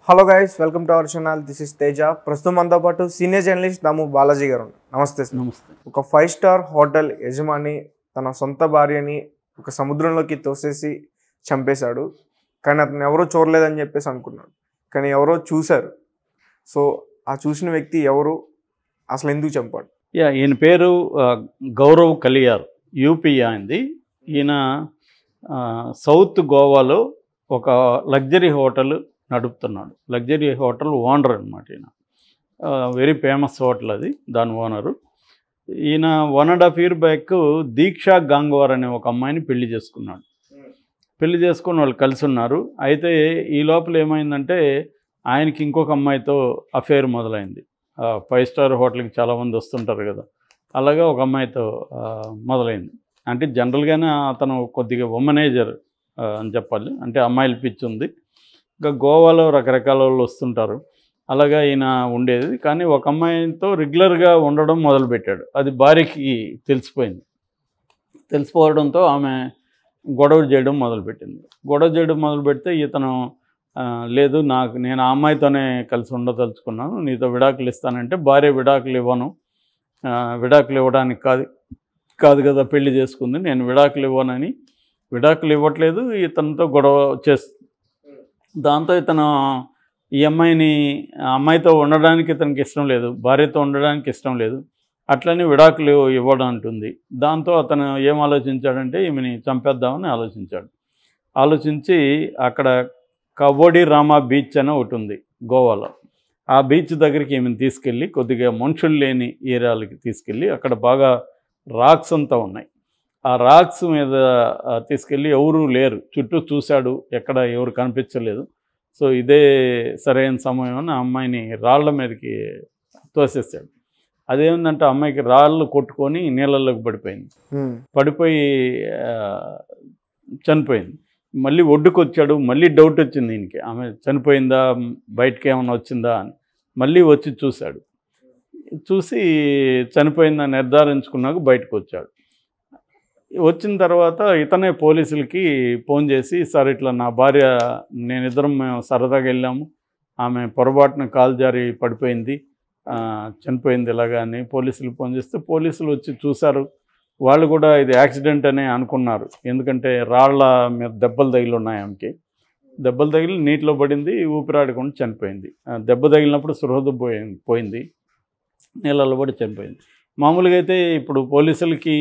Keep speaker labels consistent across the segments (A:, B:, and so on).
A: Hello guys, welcome to our channel. This is Teja. ప్రస్తుతం మనతో పాటు సీనియర్ జర్నలిస్ట్ దాము బాలాజీ గారు. నమస్తే సార్.
B: నమస్తే.
A: ఒక 5-స్టార్ హోటల్ యజమాని తన సొంత భార్యని ఒక సముద్రంలోకి తోసేసి చంపేశాడు. కానీ అతను ఎవరో చూడలేదని చెప్పేసి అనుకున్నాడు, కానీ ఎవరో చూశారు. సో ఆ చూసిన వ్యక్తి ఎవరు, అసలు ఎందుకు చంపాడు?
B: ఈయన పేరు గౌరవ్ కలియార్, యూపీ అయింది. ఈయన సౌత్ గోవాలో ఒక లగ్జరీ హోటల్ నడుపుతున్నాడు. లగ్జరీ హోటల్ ఓనర్ అనమాట ఈయన. వెరీ ఫేమస్ హోటల్ అది, దాని ఓనరు. ఈయన 1.5 year బ్యాక్ దీక్షా గాంగ్వార్ అనే ఒక అమ్మాయిని పెళ్లి చేసుకున్నాడు. పెళ్లి చేసుకుని వాళ్ళు కలిసి ఉన్నారు. అయితే ఈ లోపల ఏమైందంటే ఆయనకి ఇంకొక అమ్మాయితో అఫేర్ మొదలైంది. 5-star హోటల్కి చాలామంది వస్తుంటారు కదా, అలాగా ఒక అమ్మాయితో మొదలైంది. అంటే జనరల్గానే అతను కొద్దిగా ఉమనేజర్ అని చెప్పాలి, అంటే అమ్మాయిల పిచ్చి ఉంది. ఇంకా గోవాలో రకరకాల వాళ్ళు వస్తుంటారు, అలాగా ఈయన ఉండేది. కానీ ఒక అమ్మాయితో రెగ్యులర్గా ఉండడం మొదలుపెట్టాడు. అది భార్యకి తెలిసిపోయింది. తెలిసిపోవడంతో ఆమె గొడవ చేయడం మొదలుపెట్టింది. గొడవ చేయడం మొదలుపెడితే ఇతను లేదు, నేను ఆ అమ్మాయితోనే కలిసి ఉండదలుచుకున్నాను, నీతో విడాకులు ఇస్తానంటే భార్య విడాకులు ఇవ్వను, విడాకులు ఇవ్వడానికి కాదు కదా పెళ్లి చేసుకుంది, నేను విడాకులు ఇవ్వనని విడాకులు ఇవ్వట్లేదు, ఇతనితో గొడవ చేస్తుంది. దాంతో ఇతను ఈ అమ్మాయితో ఉండడానికి ఇతనికి ఇష్టం లేదు, భార్యతో ఉండడానికి ఇష్టం లేదు, అట్లని విడాకులు ఇవ్వడం అంటుంది. దాంతో అతను ఏం ఆలోచించాడంటే ఈమెని చంపేద్దామని ఆలోచించి అక్కడ కవోడి రామా బీచ్ అని ఒకటి ఉంది గోవాలో. ఆ బీచ్ దగ్గరికి ఈమెను తీసుకెళ్ళి కొద్దిగా మనుషులు లేని ఏరియాలకి తీసుకెళ్ళి అక్కడ బాగా రాక్స్ అంతా ఉన్నాయి. ఆ రాక్స్ మీద తీసుకెళ్ళి ఎవరూ లేరు, చుట్టూ చూశాడు, ఎక్కడ ఎవరు కనిపించలేదు. సో ఇదే సరైన సమయం అని ఆ అమ్మాయిని రాళ్ల మీదకి తోసేసాడు. అదేమిటంటే అమ్మాయికి రాళ్ళు కొట్టుకొని నీళ్ళల్లోకి పడిపోయి చనిపోయింది. మళ్ళీ ఒడ్డుకు వచ్చాడు. మళ్ళీ డౌట్ వచ్చింది ఈయనకి, ఆమె చనిపోయిందా, బయటకి ఏమైనా వచ్చిందా అని. మళ్ళీ వచ్చి చూసి చనిపోయిందని నిర్ధారించుకున్నాక బయటకు వచ్చాడు. వచ్చిన తర్వాత ఇతనే పోలీసులకి ఫోన్ చేసి, సార్ ఇట్లా నా భార్య నేనిద్దరం మేము సరదాగా వెళ్ళాము, ఆమె పొరపాటున కాలు జారి పడిపోయింది, చనిపోయింది ఇలాగా అని పోలీసులకు ఫోన్ చేస్తే పోలీసులు వచ్చి చూశారు. వాళ్ళు కూడా ఇది యాక్సిడెంట్ అనే అనుకున్నారు, ఎందుకంటే రాళ్ల మీద దెబ్బలు తగిలి ఉన్నాయి. ఆమెకి దెబ్బలు తగిలి నీటిలో పడింది, ఊపిరాడకుండా చనిపోయింది. దెబ్బ తగిలినప్పుడు సృహ పోయింది, నీళ్ళలో పడి చనిపోయింది. మామూలుగా అయితే ఇప్పుడు పోలీసులకి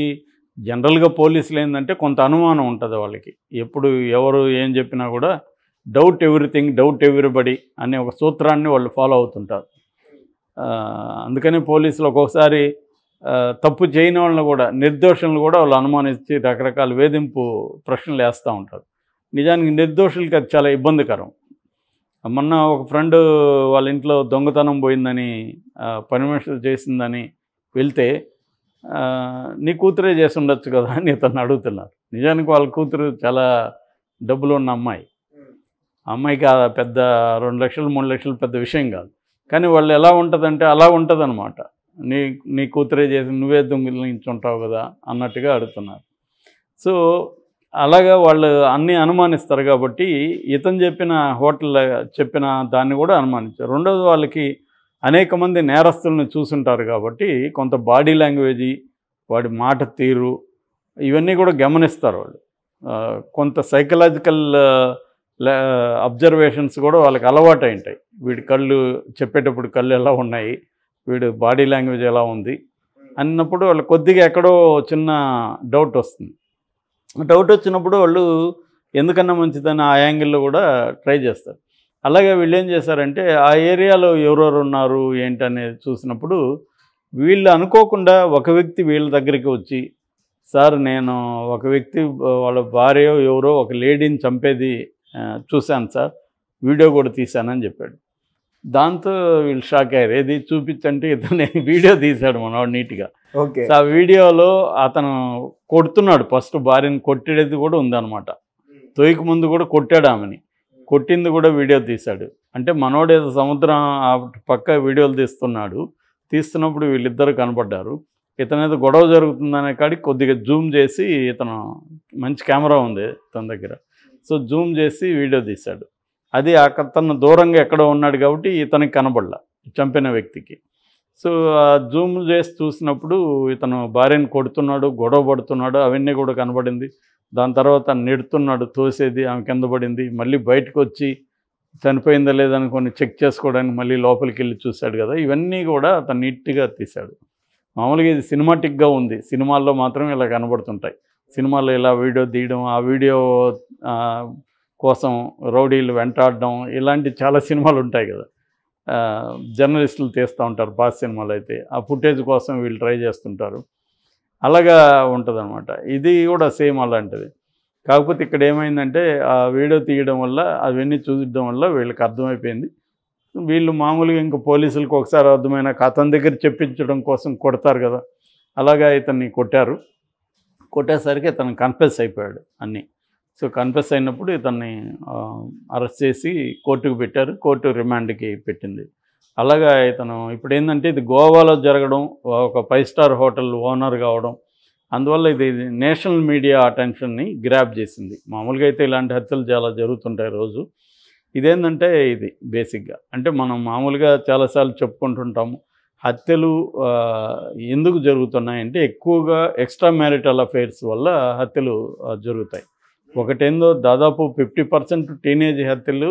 B: జనరల్గా పోలీసులు ఏంటంటే కొంత అనుమానం ఉంటుంది వాళ్ళకి. ఎప్పుడు ఎవరు ఏం చెప్పినా కూడా డౌట్ ఎవ్రీథింగ్, డౌట్ ఎవ్రీబడి అనే ఒక సూత్రాన్ని వాళ్ళు ఫాలో అవుతుంటారు. అందుకనే పోలీసులు ఒక్కొక్కసారి తప్పు చేయని వాళ్ళని కూడా, నిర్దోషులను కూడా వాళ్ళు అనుమానించి రకరకాల వేధింపు ప్రశ్నలు వేస్తూ ఉంటారు. నిజానికి నిర్దోషులకి అది చాలా ఇబ్బందికరం. మొన్న ఒక ఫ్రెండ్ వాళ్ళ ఇంట్లో దొంగతనం పోయిందని, పని మనుషులు చేసిందని వెళ్తే నీ కూతురే చేసి ఉండొచ్చు కదా అని ఇతను అడుగుతున్నారు. నిజానికి వాళ్ళ కూతురు చాలా డబ్బులు ఉన్న అమ్మాయి. అమ్మాయికి పెద్ద 2 లక్షలు 3 లక్షలు పెద్ద విషయం కాదు. కానీ వాళ్ళు ఎలా ఉంటుందంటే అలా ఉంటుంది అనమాట. నీ కూతురే చేసి నువ్వే దొంగిలించుంటావు కదా అన్నట్టుగా అడుగుతున్నారు. సో అలాగా వాళ్ళు అన్నీ అనుమానిస్తారు. కాబట్టి ఇతను చెప్పిన దాన్ని కూడా అనుమానించారు. రెండోది, వాళ్ళకి అనేక మంది నేరస్తులను చూసుంటారు కాబట్టి కొంత బాడీ లాంగ్వేజ్, వాడి మాట తీరు, ఇవన్నీ కూడా గమనిస్తారు వాళ్ళు. కొంత సైకలాజికల్ అబ్జర్వేషన్స్ కూడా వాళ్ళకి అలవాటు ఉంటాయి. వీడి చెప్పేటప్పుడు కళ్ళు ఎలా ఉన్నాయి, వీడు బాడీ లాంగ్వేజ్ ఎలా ఉంది అన్నప్పుడు వాళ్ళు కొద్దిగా ఎక్కడో చిన్న డౌట్ వస్తుంది. డౌట్ వచ్చినప్పుడు వాళ్ళు ఎందుకన్నా మంచిదని ఆ యాంగిల్లో కూడా ట్రై చేస్తారు. అలాగే వీళ్ళు ఏం చేశారంటే ఆ ఏరియాలో ఎవరెవరు ఉన్నారు ఏంటనేది చూసినప్పుడు వీళ్ళు అనుకోకుండా ఒక వ్యక్తి వీళ్ళ దగ్గరికి వచ్చి, సార్ నేను ఒక వ్యక్తి వాళ్ళ భార్య ఎవరో ఒక లేడీని చంపేది చూశాను సార్, వీడియో కూడా తీశానని చెప్పాడు. దాంతో వీళ్ళు షాక్ అయ్యారు. ఏది చూపించంటే ఇతను వీడియో తీశాడు మనవాడు నీట్గా.
A: ఓకే.
B: ఆ వీడియోలో అతను కొడుతున్నాడు, ఫస్ట్ భార్యని కొట్టేది కూడా ఉందన్నమాట. తొయ్యకు ముందు కూడా కొట్టాడు ఆమెని, కొట్టింది కూడా వీడియో తీశాడు. అంటే మనోడు ఏదో సముద్రం పక్క వీడియోలు తీస్తున్నప్పుడు వీళ్ళిద్దరు కనపడ్డారు. ఇతను ఏదో గొడవ జరుగుతుందనే కాడికి కొద్దిగా జూమ్ చేసి, ఇతను మంచి కెమెరా ఉంది తన దగ్గర, సో జూమ్ చేసి వీడియో తీశాడు. అది అతను దూరంగా ఎక్కడో ఉన్నాడు కాబట్టి ఇతనికి కనబడలా చంపిన వ్యక్తికి. సో జూమ్ చేసి చూసినప్పుడు ఇతను భార్యను కొడుతున్నాడు, గొడవ పడుతున్నాడు, అవన్నీ కూడా కనబడింది. దాని తర్వాత నెడుతున్నాడు, తోసేది ఆమె కింద పడింది. మళ్ళీ బయటకు వచ్చి చనిపోయిందా లేదనుకొని చెక్ చేసుకోవడానికి మళ్ళీ లోపలికి వెళ్ళి చూశాడు కదా. ఇవన్నీ కూడా అతను నీట్గా తీశాడు. మామూలుగా ఇది సినిమాటిక్గా ఉంది, సినిమాల్లో మాత్రం ఇలా కనబడుతుంటాయి. సినిమాల్లో ఇలా వీడియో తీయడం, ఆ వీడియో కోసం రౌడీలు వెంటాడడం, ఇలాంటి చాలా సినిమాలు ఉంటాయి కదా. జర్నలిస్టులు తీస్తూ ఉంటారు పాత సినిమాలు అయితే, ఆ ఫుటేజ్ కోసం వీళ్ళు ట్రై చేస్తుంటారు. అలాగా ఉంటుందన్నమాట. ఇది కూడా సేమ్ అలాంటిది. కాకపోతే ఇక్కడ ఏమైందంటే ఆ వీడియో తీయడం వల్ల, అవన్నీ చూడడం వల్ల వీళ్ళకి అర్థమైపోయింది. వీళ్ళు మామూలుగా ఇంకా పోలీసులకు ఒకసారి అర్థమైన అతని దగ్గర చెప్పించడం కోసం కొడతారు కదా, అలాగా ఇతన్ని కొట్టారు. కొట్టేసరికి ఇతను కన్ఫెస్ అయిపోయాడు అన్నీ. సో కన్ఫెస్ అయినప్పుడు ఇతన్ని అరెస్ట్ చేసి కోర్టుకు పెట్టారు. కోర్టు రిమాండ్కి పెట్టింది. అలాగా ఇతను ఇప్పుడు ఏంటంటే ఇది గోవాలో జరగడం, ఒక 5 స్టార్ హోటల్ ఓనర్ కావడం, అందువల్ల ఇది నేషనల్ మీడియా అటెన్షన్ని గ్రాప్ చేసింది. మామూలుగా అయితే ఇలాంటి హత్యలు చాలా జరుగుతుంటాయి రోజు. ఇదేంటంటే ఇది బేసిక్గా అంటే మనం మామూలుగా చాలాసార్లు చెప్పుకుంటుంటాము, హత్యలు ఎందుకు జరుగుతున్నాయంటే ఎక్కువగా ఎక్స్ట్రా మ్యారిటల్ అఫైర్స్ వల్ల హత్యలు జరుగుతాయి. ఒకటేందో దాదాపు 50% టీనేజ్ హత్యలు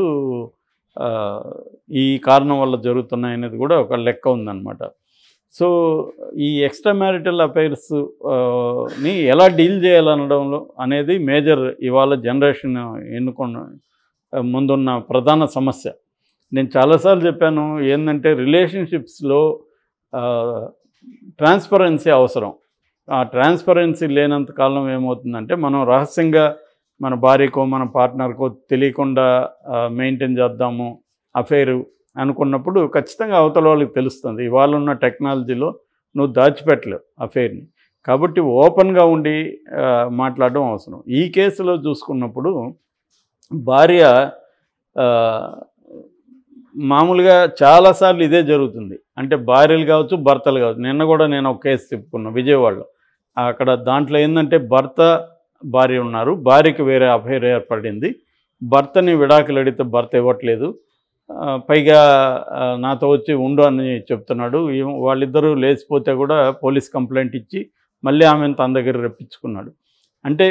B: ఈ కారణం వల్ల జరుగుతున్నాయనేది కూడా ఒక లెక్క ఉందన్నమాట. సో ఈ ఎక్స్ట్రా మ్యారిటల్ అఫైర్స్ని ఎలా డీల్ చేయాలనడంలో అనేది మేజర్ ఇవాళ జనరేషన్ ఎన్నుకున్న ముందున్న ప్రధాన సమస్య. నేను చాలాసార్లు చెప్పాను ఏంటంటే రిలేషన్షిప్స్లో ట్రాన్స్పరెన్సీ అవసరం. ఆ ట్రాన్స్పరెన్సీ లేనంత కాలం ఏమవుతుందంటే మనం రహస్యంగా మన భార్యకో మన పార్ట్నర్కో తెలియకుండా మెయింటైన్ చేద్దాము అఫైరు అనుకున్నప్పుడు ఖచ్చితంగా అవతల వాళ్ళకి తెలుస్తుంది. ఇవాళ ఉన్న టెక్నాలజీలో నువ్వు దాచిపెట్టలేవు అఫైర్ని. కాబట్టి ఓపెన్గా ఉండి మాట్లాడడం అవసరం. ఈ కేసులో చూసుకున్నప్పుడు భార్య మామూలుగా చాలాసార్లు ఇదే జరుగుతుంది. అంటే భార్యలు కావచ్చు, భర్తలు కావచ్చు. నిన్న కూడా నేను ఒక కేసు చెప్పుకున్నాను విజయవాడలో. అక్కడ దాంట్లో ఏంటంటే భర్త భార్య ఉన్నారు, భార్యకి వేరే అఫైర్ ఏర్పడింది. భర్తని విడాకులు అడిగితే భర్త ఇవ్వట్లేదు, పైగా నాతో వచ్చి ఉండు అని చెప్తున్నాడు. వాళ్ళిద్దరూ లేచిపోతే కూడా పోలీస్ కంప్లైంట్ ఇచ్చి మళ్ళీ ఆమెను తన దగ్గర రప్పించుకున్నాడు. అంటే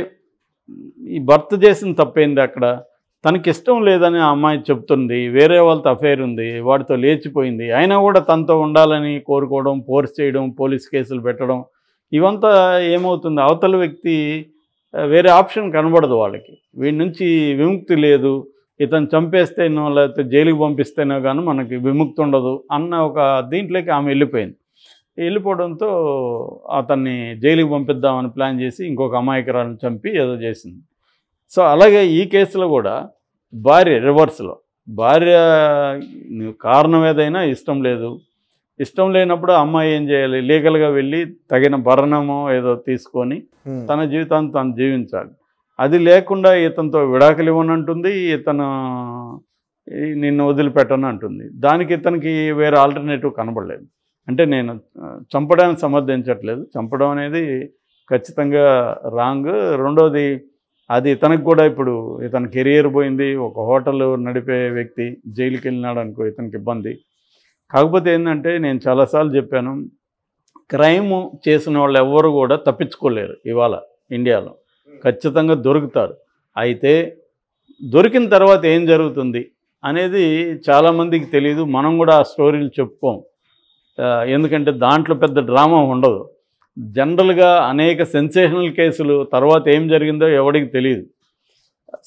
B: ఈ భర్త చేసిన తప్పేంది అక్కడ? తనకి ఇష్టం లేదని ఆ అమ్మాయి చెప్తుంది, వేరే వాళ్ళతో అఫైర్ ఉంది, వాడితో లేచిపోయింది, అయినా కూడా తనతో ఉండాలని కోరుకోవడం, ఫోర్స్ చేయడం, పోలీస్ కేసులు పెట్టడం, ఇవంతా ఏమవుతుంది అవతల వ్యక్తి వేరే ఆప్షన్ కనబడదు వాళ్ళకి. వీడి నుంచి విముక్తి లేదు, ఇతను చంపేస్తేనో లేకపోతే జైలుకి పంపిస్తేనో కానీ మనకి విముక్తి ఉండదు అన్న ఒక దీంట్లోకి ఆమె వెళ్ళిపోయింది. వెళ్ళిపోవడంతో అతన్ని జైలుకి పంపిద్దామని ప్లాన్ చేసి ఇంకొక అమాయకురాలను చంపి ఏదో చేసింది. సో అలాగే ఈ కేసులో కూడా భార్య రివర్స్లో, భార్య కారణం ఏదైనా ఇష్టం లేదు, ఇష్టం లేనప్పుడు అమ్మాయి ఏం చేయాలి? లీగల్గా వెళ్ళి తగిన భరణమో ఏదో తీసుకొని తన జీవితాన్ని తను జీవించాలి. అది లేకుండా ఇతనితో విడాకులు ఇవ్వనంటుంది, ఇతను నిన్ను వదిలిపెట్టను అంటుంది. దానికి ఇతనికి వేరే ఆల్టర్నేటివ్ కనబడలేదు. అంటే నేను చంపడానికి సమర్థించట్లేదు, చంపడం అనేది ఖచ్చితంగా రాంగ్. రెండోది అది ఇతనికి కూడా ఇప్పుడు ఇతని కెరియర్ పోయింది. ఒక హోటల్ నడిపే వ్యక్తి జైలుకి వెళ్ళినాడు అనుకో, ఇతనికి ఇబ్బంది. కాకపోతే ఏంటంటే నేను చాలాసార్లు చెప్పాను, క్రైమ్ చేసిన వాళ్ళు ఎవ్వరు కూడా తప్పించుకోలేరు. ఇవాళ ఇండియాలో ఖచ్చితంగా దొరుకుతారు. అయితే దొరికిన తర్వాత ఏం జరుగుతుంది అనేది చాలామందికి తెలియదు. మనం కూడా ఆ స్టోరీలు చెప్పుకోం, ఎందుకంటే దాంట్లో పెద్ద డ్రామా ఉండదు. జనరల్గా అనేక సెన్సేషనల్ కేసులు తర్వాత ఏం జరిగిందో ఎవరికి తెలియదు.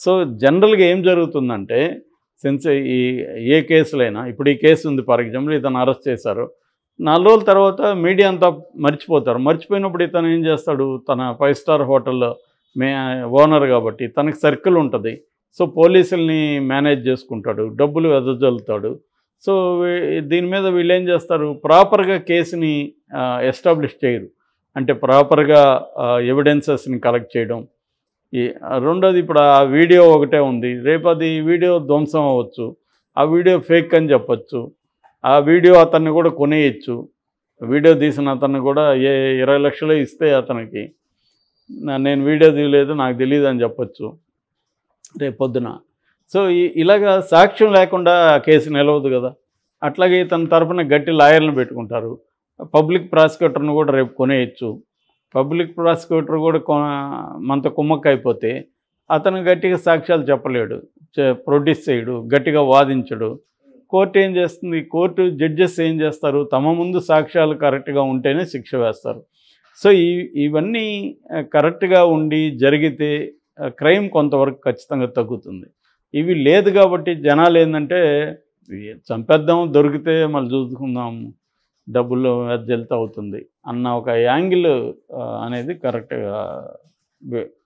B: సో జనరల్గా ఏం జరుగుతుందంటే ఏ కేసులైనా, ఇప్పుడు ఈ కేసు ఉంది ఫర్ ఎగ్జాంపుల్, ఇతను అరెస్ట్ చేశారు, 4 రోజుల తర్వాత మీడియా అంతా మర్చిపోతారు. మర్చిపోయినప్పుడు ఇతను ఏం చేస్తాడు? తన 5 స్టార్ హోటల్లో ఓనర్ కాబట్టి తనకి సర్కిల్ ఉంటుంది. సో పోలీసుల్ని మేనేజ్ చేసుకుంటాడు, డబ్బులు వెదజల్లుతాడు. సో దీని మీద వీళ్ళు ఏం చేస్తారు? ప్రాపర్గా కేసుని ఎస్టాబ్లిష్ చేయరు. అంటే ప్రాపర్గా ఎవిడెన్సెస్ని కలెక్ట్ చేయడం. రెండోది ఇప్పుడు ఆ వీడియో ఒకటే ఉంది, రేపు అది వీడియో ధ్వంసం అవ్వచ్చు, ఆ వీడియో ఫేక్ అని చెప్పచ్చు, ఆ వీడియో అతన్ని కూడా కొనేయచ్చు. వీడియో తీసిన అతన్ని కూడా 20 లక్షలు ఇస్తే అతనికి నేను వీడియో తీయలేదు నాకు తెలియదు అని చెప్పచ్చు రేపొద్దున. సో ఇలాగా సాక్ష్యం లేకుండా కేసు నిలవదు కదా. అట్లాగే తన తరపున గట్టి లాయర్లను పెట్టుకుంటారు. పబ్లిక్ ప్రాసిక్యూటర్ను కూడా రేపు కొనేయచ్చు. పబ్లిక్ ప్రాసిక్యూటర్ కూడా మనతో కుమ్మక్క అయిపోతే అతను గట్టిగా సాక్ష్యాలు చెప్పలేడు, ప్రొడ్యూస్ చేయడు, గట్టిగా వాదించడు. కోర్టు ఏం చేస్తుంది, కోర్టు జడ్జెస్ ఏం చేస్తారు, తమ ముందు సాక్ష్యాలు కరెక్ట్గా ఉంటేనే శిక్ష వేస్తారు. సో ఇవన్నీ కరెక్ట్గా ఉండి జరిగితే క్రైమ్ కొంతవరకు ఖచ్చితంగా తగ్గుతుంది. ఇవి లేదు కాబట్టి జనాలు ఏంటంటే చంపేద్దాం, దొరికితే మళ్ళీ చూసుకుందాం, డబ్బులు వెదజల్లితే అవుతుంది అన్న ఒక యాంగిల్ అనేది కరెక్ట్గా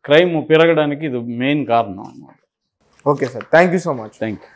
B: క్రైమ్ పెరగడానికి ఇది మెయిన్ కారణం అన్నమాట.
A: Okay sir, thank you so much.
B: Thank you.